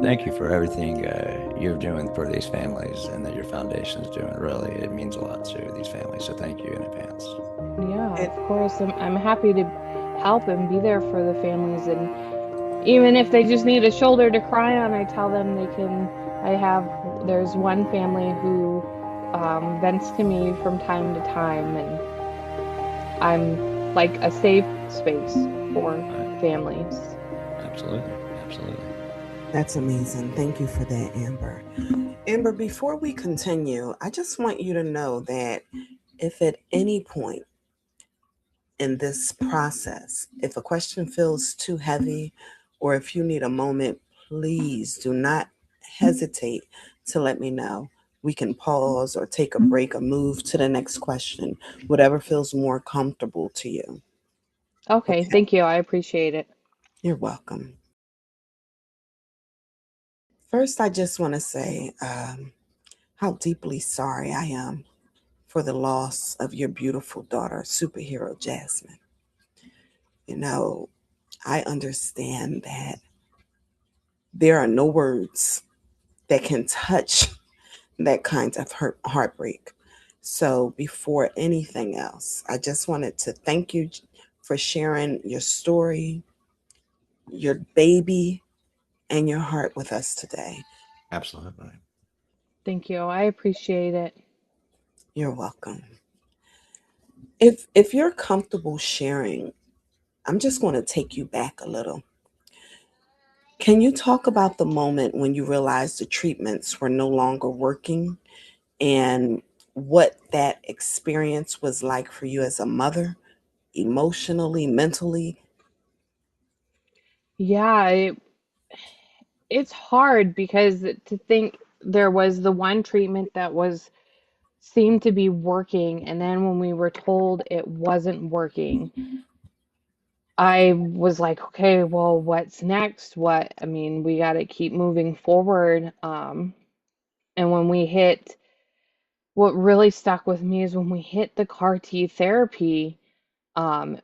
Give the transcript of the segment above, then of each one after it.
Thank you for everything you're doing for these families and that your foundation is doing. Really, it means a lot to these families. So thank you in advance. Yeah, And of course. I'm happy to help and be there for the families. And even if they just need a shoulder to cry on, I tell them they can. There's one family who vents to me from time to time, and I'm like a safe space for families. Absolutely, absolutely. that's amazing. Thank you for that, Amber. Amber, before we continue, I just want you to know that if at any point in this process, if a question feels too heavy or if you need a moment, please do not hesitate to let me know. We can pause or take a break or move to the next question, whatever feels more comfortable to you. Okay, Okay, thank you. I appreciate it. you're welcome. First, I just want to say how deeply sorry I am for the loss of your beautiful daughter, superhero Jazmine. You know, I understand that there are no words that can touch that kind of heartbreak. So, before anything else, I just wanted to thank you for sharing your story, your baby, and your heart with us today. Absolutely. Thank you. I appreciate it. You're welcome. If you're comfortable sharing, I'm just going to take you back a little. Can you talk about the moment when you realized the treatments were no longer working and what that experience was like for you as a mother, emotionally, mentally? Yeah, it's hard because to think there was the one treatment that was seemed to be working, and then when we were told it wasn't working, I was like, okay, well, what's next? I mean, we got to keep moving forward. And when we hit, what really stuck with me is when we hit the CAR T therapy, um,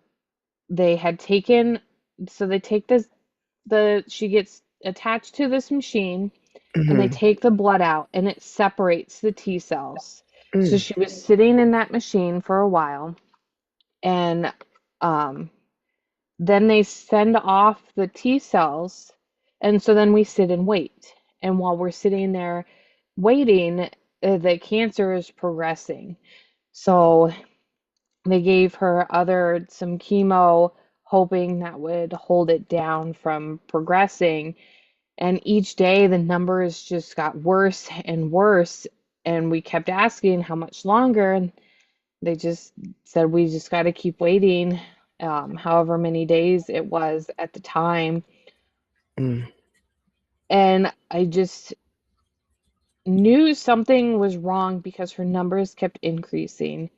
they had taken, so they take she gets attached to this machine and they Mm-hmm. take the blood out and it separates the T cells. So Mm. she was sitting in that machine for a while and um, then they send off the T cells. And so then we sit and wait. And while we're sitting there waiting, the cancer is progressing. So they gave her some chemo, hoping that would hold it down from progressing. And each day the numbers just got worse and worse. And we kept asking how much longer. And they just said we just got to keep waiting, however many days it was at the time. Mm. And I just knew something was wrong because her numbers kept increasing.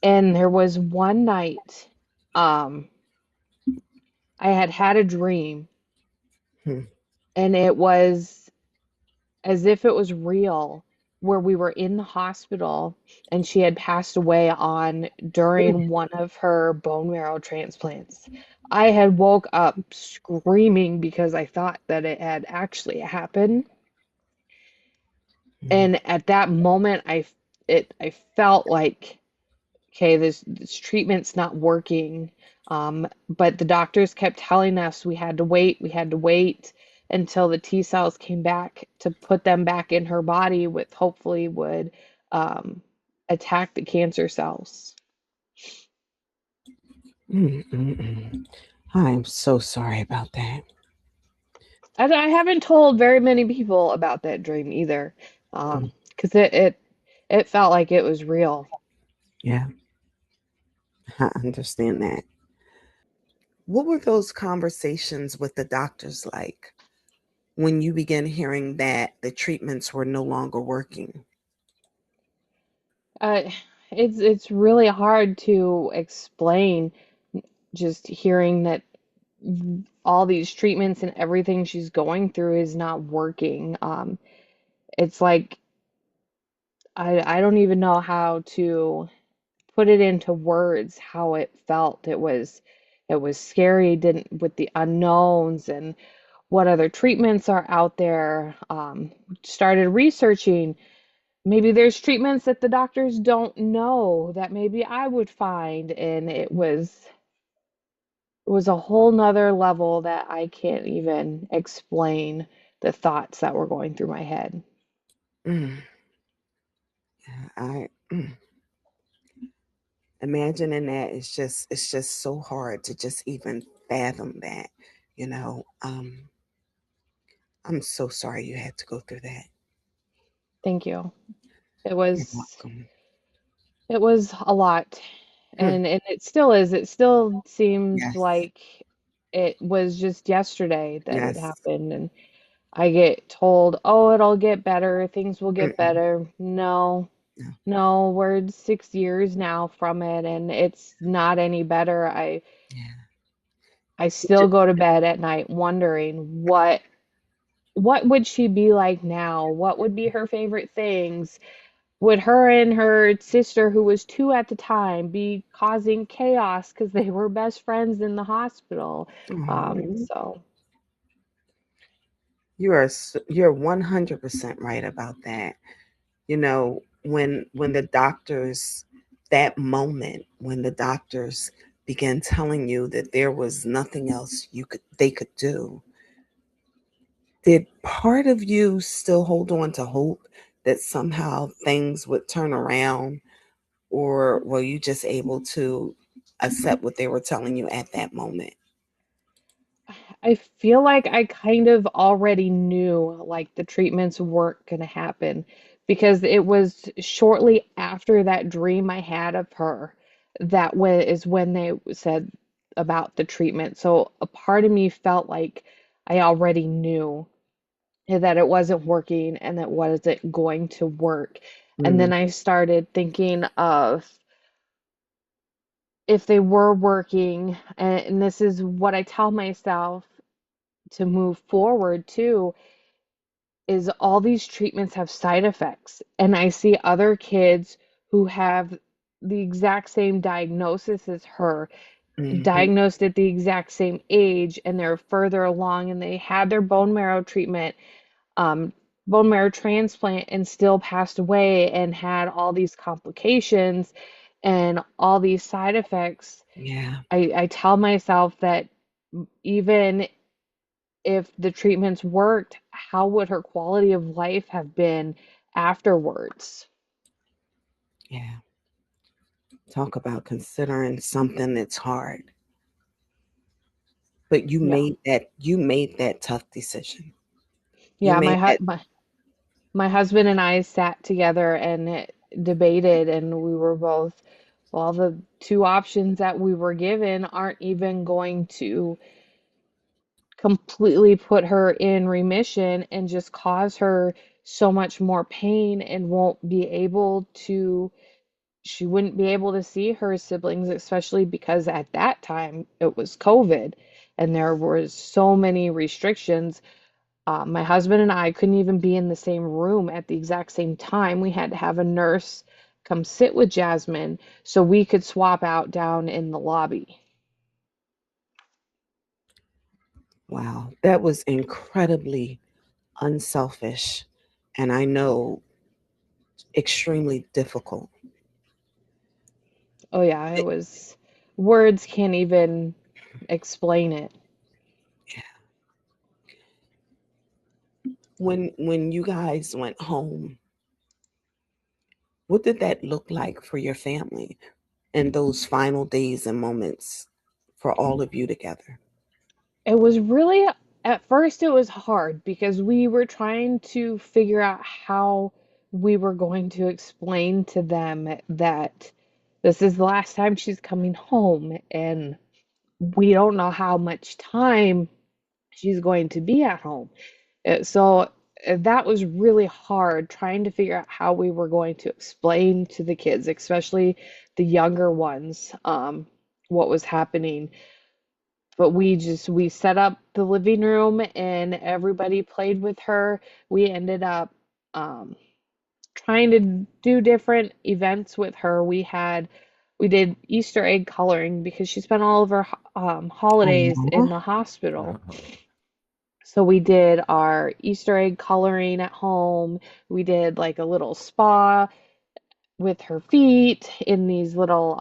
And there was one night, um, I had had a dream, Mm. and it was as if it was real, where we were in the hospital and she had passed away on during one of her bone marrow transplants. I had woke up screaming because I thought that it had actually happened. Mm. And at that moment I felt like, okay, this treatment's not working. But the doctors kept telling us we had to wait until the T cells came back to put them back in her body, with hopefully would um, attack the cancer cells. Mm. Mm. Mm. I'm so sorry about that. And I haven't told very many people about that dream either, Mm. because it felt like it was real. Yeah, I understand that. What were those conversations with the doctors like when you began hearing that the treatments were no longer working? Uh, it's really hard to explain just hearing that all these treatments and everything she's going through is not working. It's like I don't even know how to put it into words how it felt. It was scary, didn't with the unknowns, and what other treatments are out there. Started researching. Maybe there's treatments that the doctors don't know that maybe I would find, and it was a whole nother level that I can't even explain the thoughts that were going through my head. Mm. I imagining that it's just so hard to just even fathom that, you know. I'm so sorry you had to go through that. Thank you. It You're was welcome. it was a lot, Hmm. and it still is. It still seems Yes. like it was just yesterday that it Yes. happened, and I get told, "Oh, it'll get better. Things will get Mm-mm. better." No. No. No, we're 6 years now from it, and it's not any better. Yeah. I It still go to bed at night wondering what would she be like now? What would be her favorite things? Would her and her sister, who was 2 at the time, be causing chaos because they were best friends in the hospital? oh, So you're 100% right about that. You know, when the doctors, that moment when the doctors began telling you that there was nothing else they could do, did part of you still hold on to hope that somehow things would turn around, or were you just able to accept what they were telling you at that moment? I feel like I kind of already knew like the treatments weren't going to happen because it was shortly after that dream I had of her that when they said about the treatment. So a part of me felt like I already knew that it wasn't working and that wasn't going to work. And Mm, then I started thinking of if they were working, and this is what I tell myself to move forward too, is all these treatments have side effects. And I see other kids who have the exact same diagnosis as her, mhm. diagnosed at the exact same age, and they're further along and they had their bone marrow treatment, um, bone marrow transplant, and still passed away and had all these complications and all these side effects. Yeah, I tell myself that even if the treatments worked, how would her quality of life have been afterwards? yeah. Talk about considering something that's hard. But Yeah. you made that tough decision. You Yeah, made that. my husband and I sat together and debated, and we were both, well, the two options that we were given aren't even going to completely put her in remission and just cause her so much more pain and won't be able to she wouldn't be able to see her siblings, especially because at that time it was COVID and there were so many restrictions. My husband and I couldn't even be in the same room at the exact same time. We had to have a nurse come sit with Jazmine so we could swap out down in the lobby. Wow, that was incredibly unselfish, and I know extremely difficult. Oh, yeah, it was, words can't even explain it. When you guys went home, what did that look like for your family and those final days and moments for all of you together? It was really, at first, it was hard because we were trying to figure out how we were going to explain to them that this is the last time she's coming home, and we don't know how much time she's going to be at home. That was really hard trying to figure out how we were going to explain to the kids, especially the younger ones, what was happening. But we set up the living room and everybody played with her. We ended up um, trying to do different events with her. We did Easter egg coloring because she spent all of her holidays in Oh, the hospital. Oh, So we did our Easter egg coloring at home. We did like a little spa with her feet in these little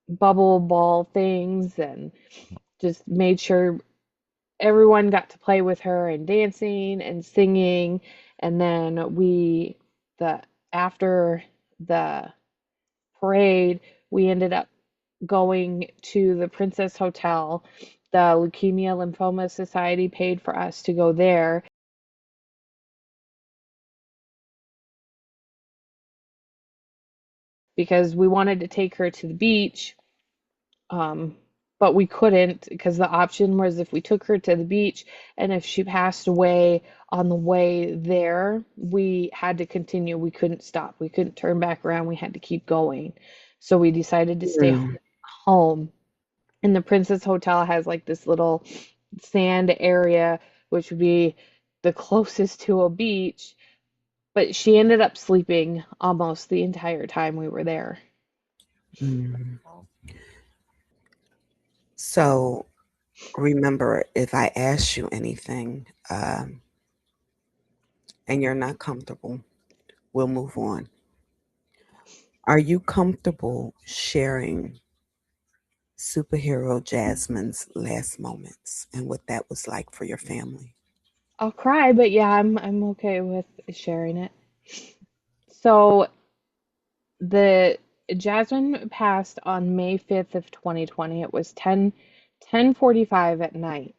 bubble ball things, and just made sure everyone got to play with her and dancing and singing. And then the after the parade, we ended up going to the Princess Hotel. The Leukemia Lymphoma Society paid for us to go there because we wanted to take her to the beach. Um, but we couldn't because the option was if we took her to the beach and if she passed away on the way there, we had to continue. We couldn't stop. We couldn't turn back around. We had to keep going. So we decided to stay Mm. home. And the Princess Hotel has like this little sand area, which would be the closest to a beach. But she ended up sleeping almost the entire time we were there. Mm. So remember, if I ask you anything and you're not comfortable, we'll move on. Are you comfortable sharing superhero Jazmine's last moments and what that was like for your family? I'll cry, but yeah, I'm okay with sharing it. So the Jasmine passed on May 5th of 2020. It was 10:45 at night.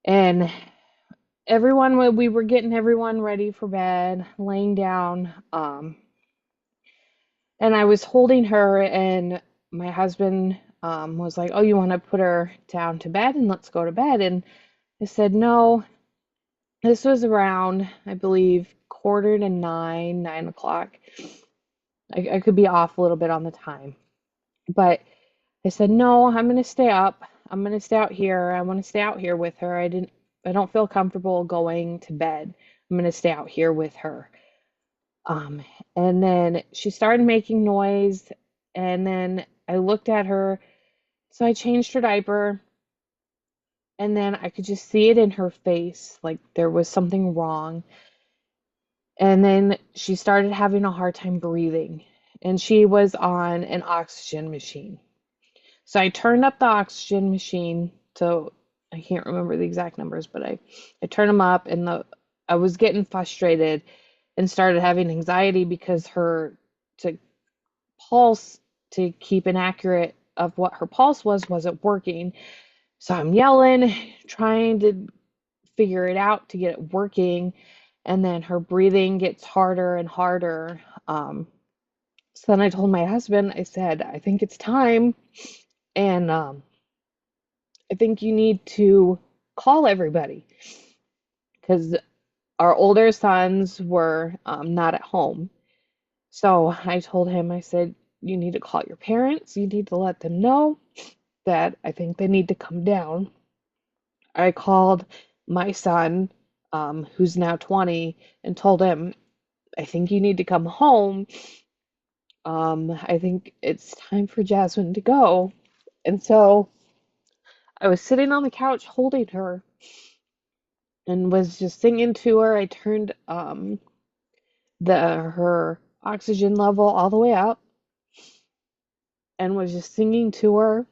And we were getting everyone ready for bed, laying down. And I was holding her, and my husband was like, "Oh, you want to put her down to bed and let's go to bed?" And I said, "No." This was around, I believe, quarter to 9, 9 o'clock. I could be off a little bit on the time, but I said, "No, I'm gonna stay up. I'm gonna stay out here. I want to stay out here with her. I don't feel comfortable going to bed. I'm gonna stay out here with her." Um, and then she started making noise, and then I looked at her, so I changed her diaper, and then I could just see it in her face, like there was something wrong. And then she started having a hard time breathing, and she was on an oxygen machine. So I turned up the oxygen machine to, I can't remember the exact numbers, but I turned them up, and I was getting frustrated and started having anxiety because her to pulse to keep an accurate of what her pulse wasn't working. So I'm yelling, trying to figure it out to get it working, and then her breathing gets harder and harder. So then I told my husband, I said, "I think it's time, and I think you need to call everybody," because our older sons were not at home. So I told him, I said, "You need to call your parents. You need to let them know that I think they need to come down." I called my son, who's now 20, and told him, "I think you need to come home. I think it's time for Jasmine to go." And so I was sitting on the couch holding her and was just singing to her. I turned her oxygen level all the way up and was just singing to her,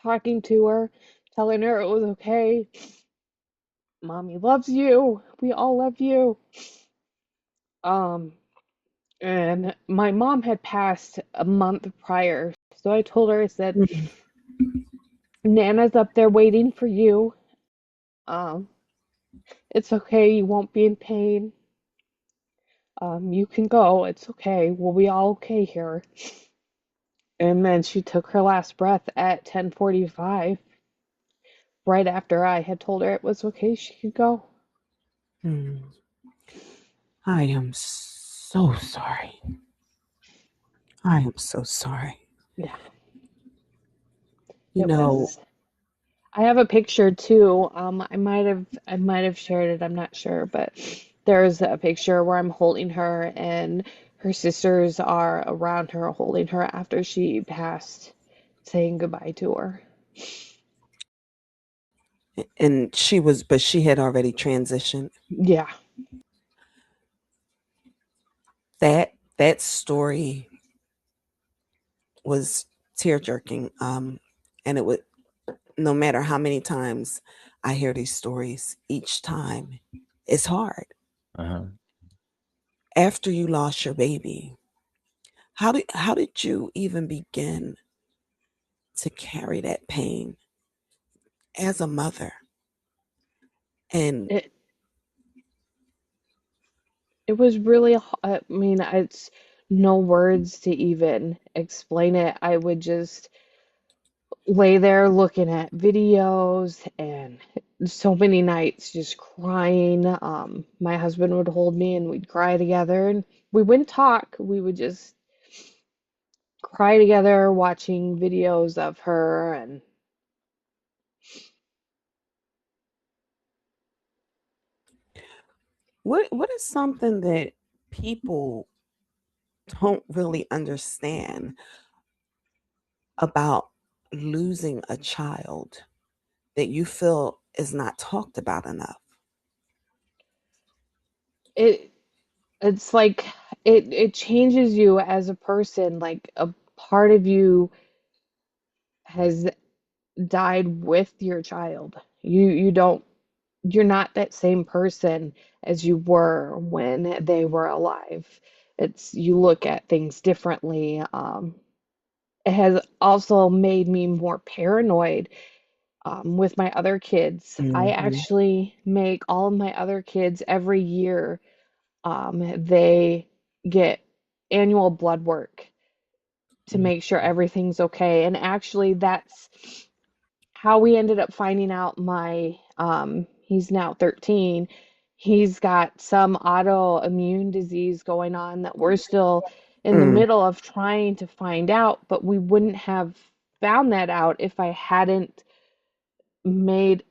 talking to her, telling her it was okay. Mommy loves you. We all love you. Um, and my mom had passed a month prior. So I told her, I said, Mm. "Nana's up there waiting for you. Um, it's okay. You won't be in pain. You can go. It's okay. We'll be all okay here." And then she took her last breath at 10:45, right after I had told her it was okay, she could go. Mm. I am so sorry. I am so sorry. Yeah, You it know, was. I have a picture too. I might have shared it. I'm not sure, but there's a picture where I'm holding her and her sisters are around her holding her after she passed, saying goodbye to her. And but she had already transitioned. Yeah. That story was tear jerking. And it would, no matter how many times I hear these stories, each time it's hard. Uh-huh. After you lost your baby, how did you even begin to carry that pain as a mother? And It it was really I mean, it's no words to even explain it. I would just lay there looking at videos and so many nights just crying. My husband would hold me and we'd cry together and we wouldn't talk. We would just cry together watching videos of her and what is something that people don't really understand about losing a child that you feel is not talked about enough? it it's like it changes you as a person. Like a part of you has died with your child. You don't you're not that same person as you were when they were alive. It's you look at things differently. It has also made me more paranoid with my other kids. I Hmm. actually make all of my other kids every year. They get annual blood work to make sure everything's okay. And actually, that's how we ended up finding out he's now 13. He's got some autoimmune disease going on that we're still in the Mm, middle of trying to find out, but we wouldn't have found that out if I hadn't made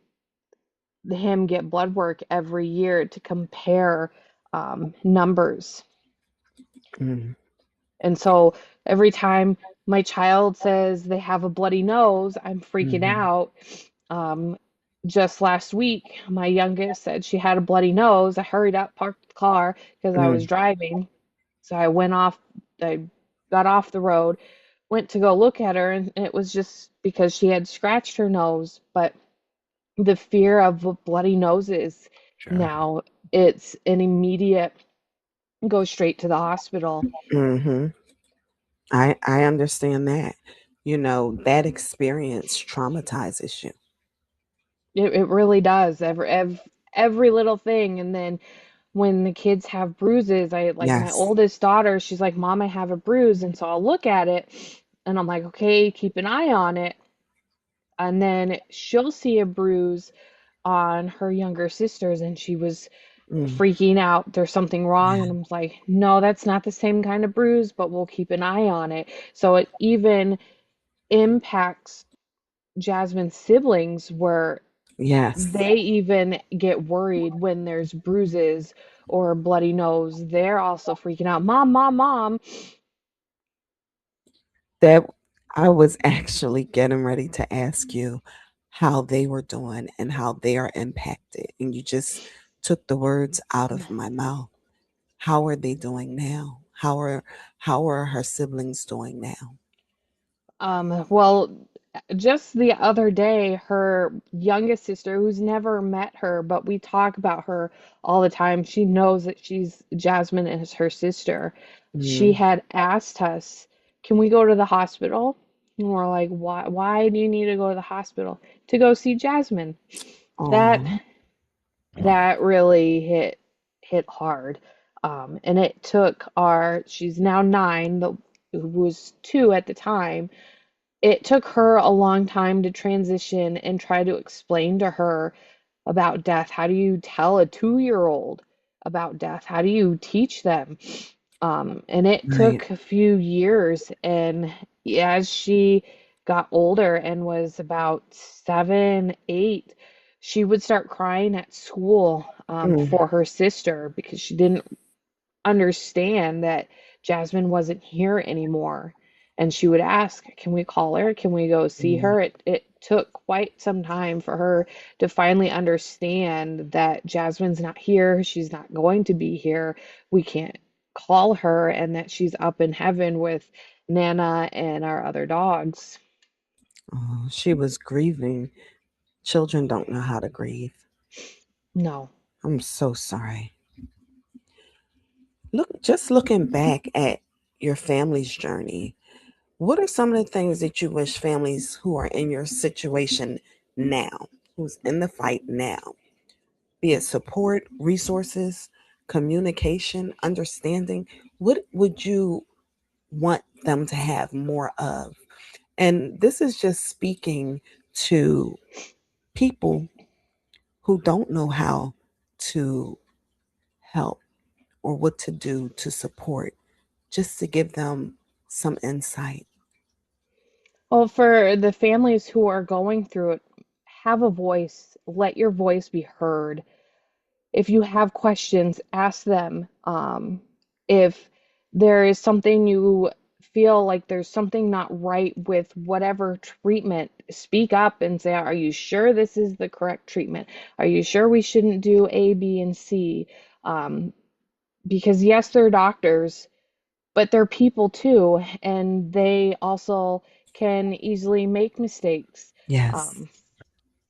him get blood work every year to compare numbers. mm, And so every time my child says they have a bloody nose, I'm freaking mhm, out. Um, just last week, my youngest said she had a bloody nose. I hurried up, parked the car because I was mm, driving. So I got off the road, went to go look at her, and it was just because she had scratched her nose. But the fear of bloody noses Sure. now, it's an immediate go straight to the hospital. mhm. I understand that. That experience traumatizes you. It really does. Every little thing. And then when the kids have bruises, I like my Yes. oldest daughter, she's like, "Mom, I have a bruise." And so I'll look at it and I'm like, "Okay, keep an eye on it." And then she'll see a bruise on her younger sisters and she was Mm, freaking out. There's something wrong. And yeah. I'm like, "No, that's not the same kind of bruise, but we'll keep an eye on it." So it even impacts Jasmine's siblings where Yes. they even get worried when there's bruises or a bloody nose. They're also freaking out. Mom, mom, mom. That I was actually getting ready to ask you how they were doing and how they are impacted. And you just took the words out of my mouth. How are they doing now? How are her siblings doing now? Well, just the other day, her youngest sister, who's never met her, but we talk about her all the time. She knows that she's Jasmine is her sister. She Mm. had asked us, "Can we go to the hospital?" And we're like, "Why? Why do you need to go to the hospital?" "To go see Jasmine." That Oh. Wow. that really hit hard. And it took she's now 9, but who was 2 at the time. It took her a long time to transition and try to explain to her about death. How do you tell a 2-year-old about death? How do you teach them? And it Right. took a few years. And as she got older and was about 7, 8, she would start crying at school Mm. for her sister because she didn't understand that Jasmine wasn't here anymore. And she would ask, can we call her? Can we go see Mm. her? It took quite some time for her to finally understand that Jasmine's not here. She's not going to be here. We can't call her, and that she's up in heaven with Nana and our other dogs. Oh, she was grieving. Children don't know how to grieve. No. I'm so sorry. Just looking back at your family's journey, what are some of the things that you wish families who are in your situation now, who's in the fight now, be it support, resources, communication, understanding, what would you want them to have more of? And this is just speaking to people who don't know how to help or what to do to support, just to give them some insight. Well, for the families who are going through it, have a voice. Let your voice be heard. If you have questions, ask them. If there is something you feel like there's something not right with whatever treatment, speak up and say, are you sure this is the correct treatment? Are you sure we shouldn't do A, B, and C? Um, because yes, they're doctors, but they're people too, and they also can easily make mistakes. Yes. Um,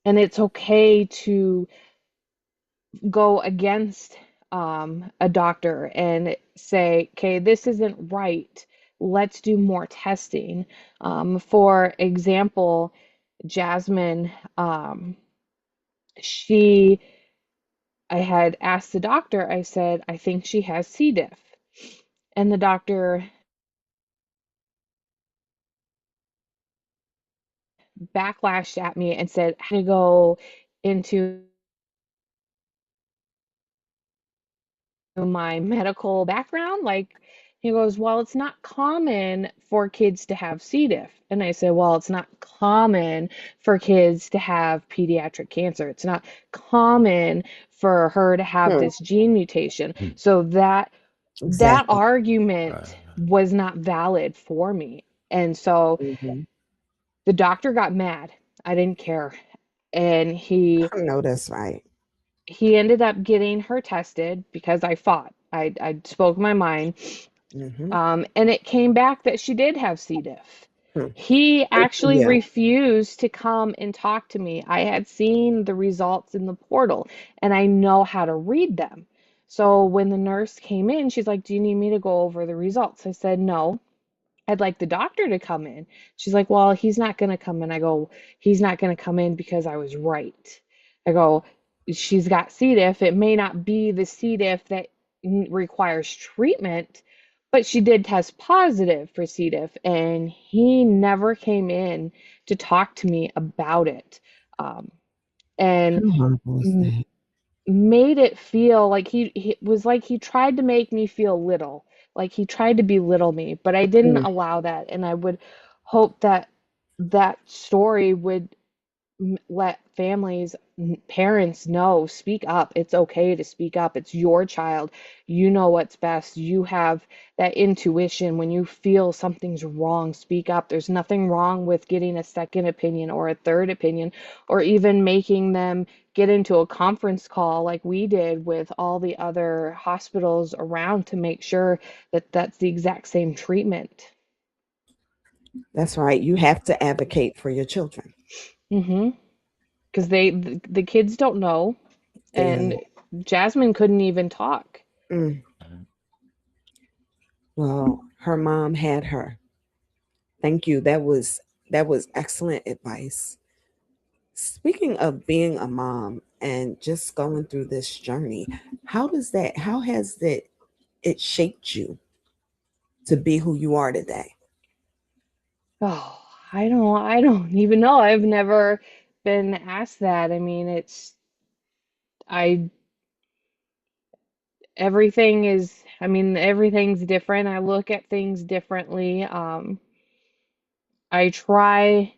and it's okay to go against a doctor and say, okay, this isn't right. Let's do more testing. For example, Jasmine, she, I had asked the doctor, I said, I think she has C. diff. And the doctor backlashed at me and said, I had to go into my medical background. Like, he goes, well, it's not common for kids to have C. diff. And I said, well, it's not common for kids to have pediatric cancer. It's not common for her to have Hmm. this gene mutation. Hmm. So that Exactly. argument Right. was not valid for me. And so Hmm. the doctor got mad. I didn't care. And I know that's right. he ended up getting her tested because I fought. I spoke my mind. Hmm. And it came back that she did have C. diff. Hmm. He Good for actually you. refused to come and talk to me. I had seen the results in the portal and I know how to read them. So when the nurse came in, she's like, do you need me to go over the results? I said, no. I'd like the doctor to come in. She's like, well, he's not going to come in. I go, he's not going to come in because I was right. I go, she's got C. diff. It may not be the C. diff that requires treatment, but she did test positive for C. diff, and he never came in to talk to me about it. Um, and How horrible is that? made it feel like he was like he tried to make me feel little, like he tried to belittle me, but I didn't Mm. allow that. And I would hope that that story would let families, parents know, speak up. It's okay to speak up. It's your child. You know what's best. You have that intuition. When you feel something's wrong, speak up. There's nothing wrong with getting a second opinion or a third opinion, or even making them get into a conference call like we did with all the other hospitals around to make sure that that's the exact same treatment. That's right. You have to advocate for your children. Mm-hmm. Because the kids don't know. They don't. And Jazmine couldn't even talk. Mm. Mhm. Well, her mom had her. Thank you. That was excellent advice. Speaking of being a mom and just going through this journey, how has it shaped you to be who you are today? Oh, I don't even know. I've never been asked that. I mean, I everything is, I mean, everything's different. I look at things differently. I try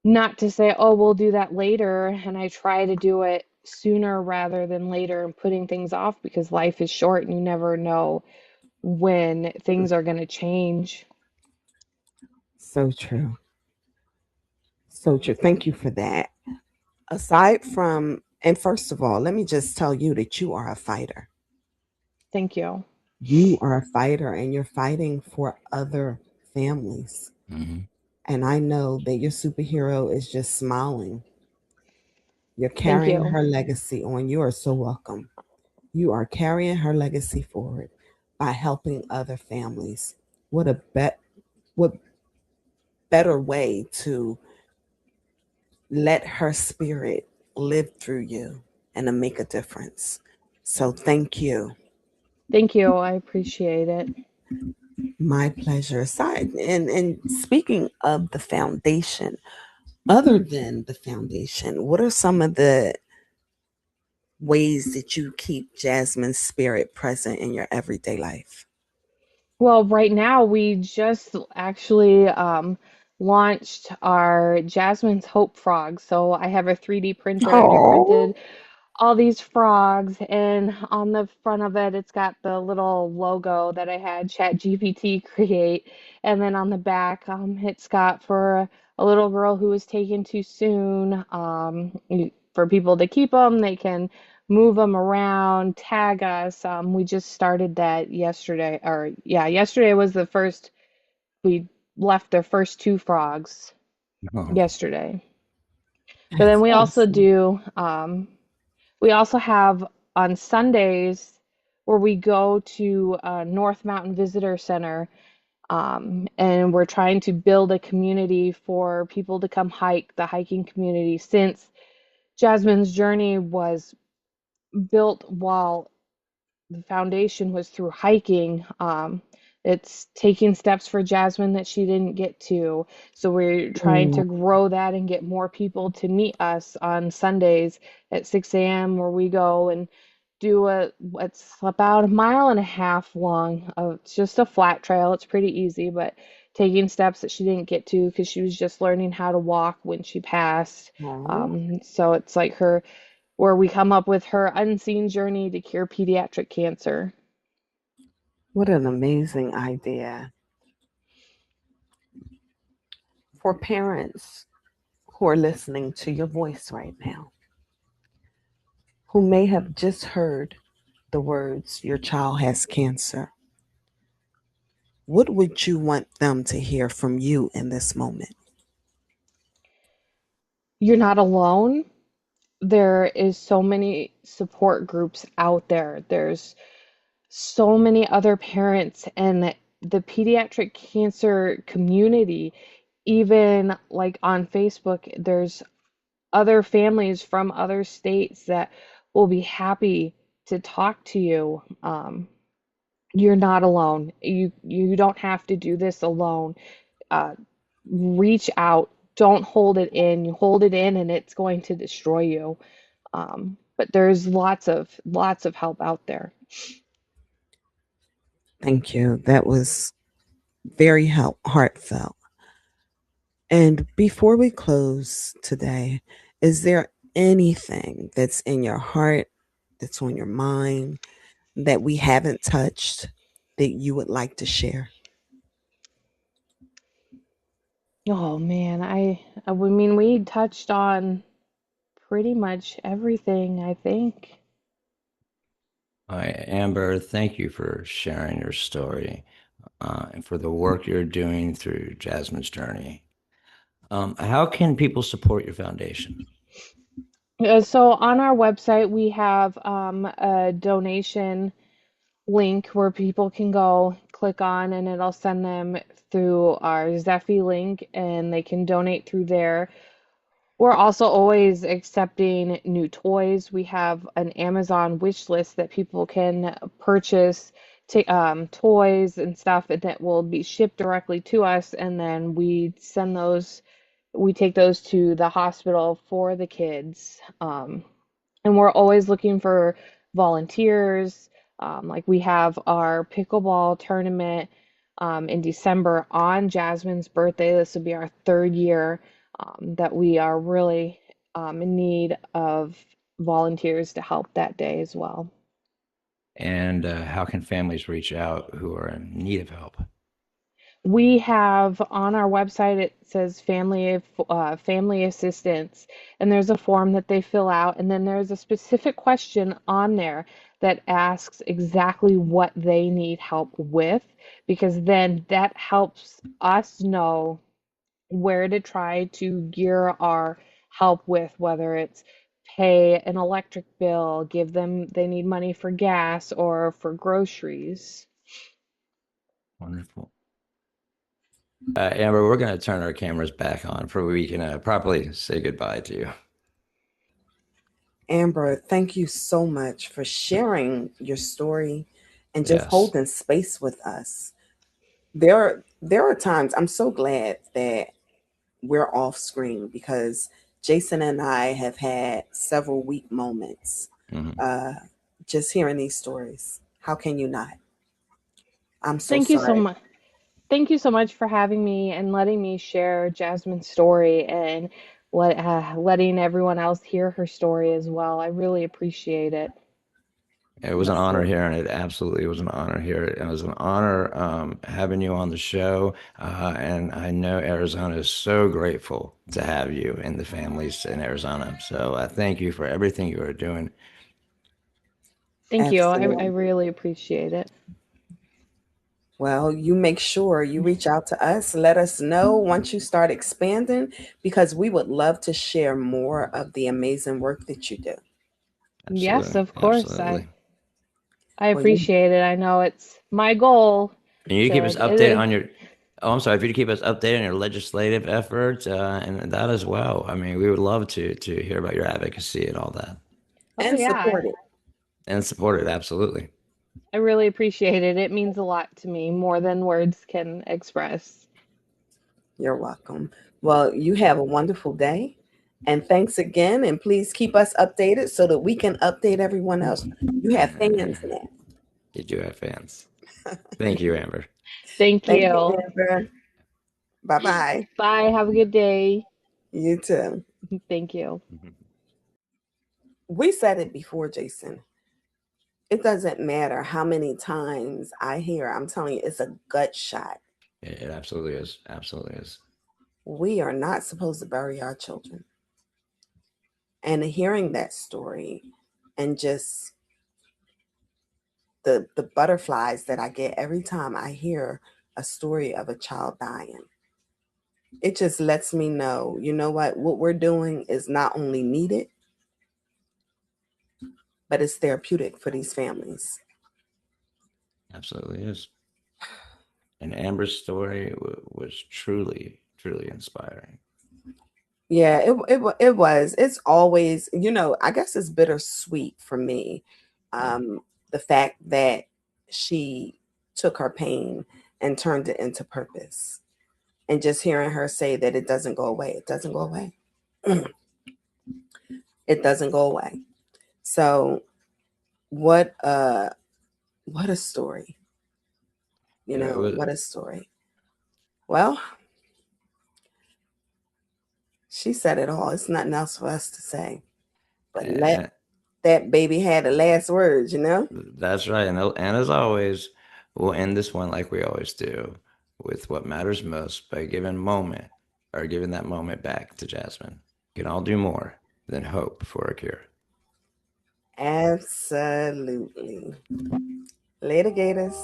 not to say, oh, we'll do that later, and I try to do it sooner rather than later and putting things off because life is short and you never know when things are going to change. So true. So true. Thank you for that. Aside from, and first of all, let me just tell you that you are a fighter. Thank you. You are a fighter and you're fighting for other families. Hmm. And I know that your superhero is just smiling. You're Thank carrying you. her legacy on. You are so welcome. You are carrying her legacy forward by helping other families. What a what better way to let her spirit live through you and to make a difference. So thank you. Thank you. I appreciate it. My pleasure. Aside and speaking of the foundation, other than the foundation, what are some of the ways that you keep Jasmine's spirit present in your everyday life? Well, right now we just actually launched our Jasmine's Hope frog. So I have a 3D printer and we Oh, printed all these frogs, and on the front of it it's got the little logo that I had ChatGPT create, and then on the back it's got for a little girl who was taken too soon, for people to keep them, they can move them around, tag us. We just started that yesterday, or yeah, yesterday was the first. We left the first two frogs Oh, yesterday. But then that's we also awesome. do we also have on Sundays where we go to North Mountain Visitor Center, and we're trying to build a community for people to come hike, the hiking community, since Jasmine's journey was built while the foundation was through hiking. It's taking steps for Jasmine that she didn't get to. So we're trying Mm, to grow that and get more people to meet us on Sundays at 6 a.m. where we go and do it's about a mile and a half long. It's just a flat trail. It's pretty easy, but taking steps that she didn't get to because she was just learning how to walk when she passed. oh, So it's like her where we come up with her unseen journey to cure pediatric cancer. what an amazing idea for parents who are listening to your voice right now, who may have just heard the words, your child has cancer. What would you want them to hear from you in this moment? You're not alone. There is so many support groups out there. There's so many other parents, and the pediatric cancer community, even like on Facebook, there's other families from other states that will be happy to talk to you. You're not alone. You don't have to do this alone. Uh, Reach out. Don't hold it in. You hold it in, and it's going to destroy you. But there's lots of help out there. Thank you. That was very heartfelt. And before we close today, is there anything that's in your heart, that's on your mind, that we haven't touched that you would like to share? Oh man, I mean we touched on pretty much everything, I think. Amber, thank you for sharing your story and for the work you're doing through Jasmine's journey. How can people support your foundation? So on our website we have a donation link where people can go click on, and it'll send them through our Zephy link, and they can donate through there. We're also always accepting new toys. We have an Amazon wish list that people can purchase toys and stuff that will be shipped directly to us, and then we take those to the hospital for the kids. And we're always looking for volunteers. Like we have our pickleball tournament in December on Jasmine's birthday. This will be our third year that we are really in need of volunteers to help that day as well. And how can families reach out who are in need of help? we have on our website, it says family assistance, and there's a form that they fill out, and then there's a specific question on there that asks exactly what they need help with, because then that helps us know where to try to gear our help with, whether it's pay an electric bill, give them, they need money for gas or for groceries. Wonderful. Amber, we're going to turn our cameras back on for we can properly say goodbye to you. Amber, thank you so much for sharing your story and just Yes. holding space with us. There are times I'm so glad that we're off screen because Jason and I have had several weak moments Mhm. uh, just hearing these stories. How can you not? I'm so Thank you so sorry. much. Thank you so much for having me and letting me share Jasmine's story and letting everyone else hear her story as well. I really appreciate it. It was an That's honor good. hearing it. Absolutely, it was an honor hearing it. It was an honor having you on the show. And I know Arizona is so grateful to have you and the families in Arizona. So I thank you for everything you are doing. Thank you. I Absolutely. really appreciate it. Well, you make sure you reach out to us. Let us know once you start expanding because we would love to share more of the amazing work that you do. Yes, Absolutely, of course. I absolutely. I Well, you appreciate it. I know it's my goal And you keep to us updated on your. Oh, I'm sorry. If you keep us updated on your legislative efforts and that as well. I mean, we would love to hear about your advocacy and all that Oh and yeah. support it. and support it. Absolutely. I really appreciate it. It means a lot to me, more than words can express. You're welcome. Well, you have a wonderful day. And thanks again. And please keep us updated so that we can update everyone else. You have fans now. You do have fans. Thank you, Amber. Thank Thank you, you. Amber. Bye bye. Bye. Have a good day. You too. Thank you. We said it before, Jason. It doesn't matter how many times I hear, I'm telling you, it's a gut shot. It absolutely is. Absolutely is. We are not supposed to bury our children. And hearing that story and just the butterflies that I get every time I hear a story of a child dying, it just lets me know, you know what we're doing is not only needed, but it's therapeutic for these families. Absolutely is. And Amber's story was truly, truly inspiring. Yeah, it was. It's always, I guess it's bittersweet for me. Mm. Um, the fact that she took her pain and turned it into purpose. And just hearing her say that it doesn't go away. It doesn't go away. It doesn't go away. So what what a story. It was, What a story. Well, she said it all. It's nothing else for us to say. But let and that baby have the last words. that's right. And as always, we'll end this one like we always do with what matters most by giving that moment back to Jasmine. We can all do more than hope for a cure. Absolutely. Later, Gators.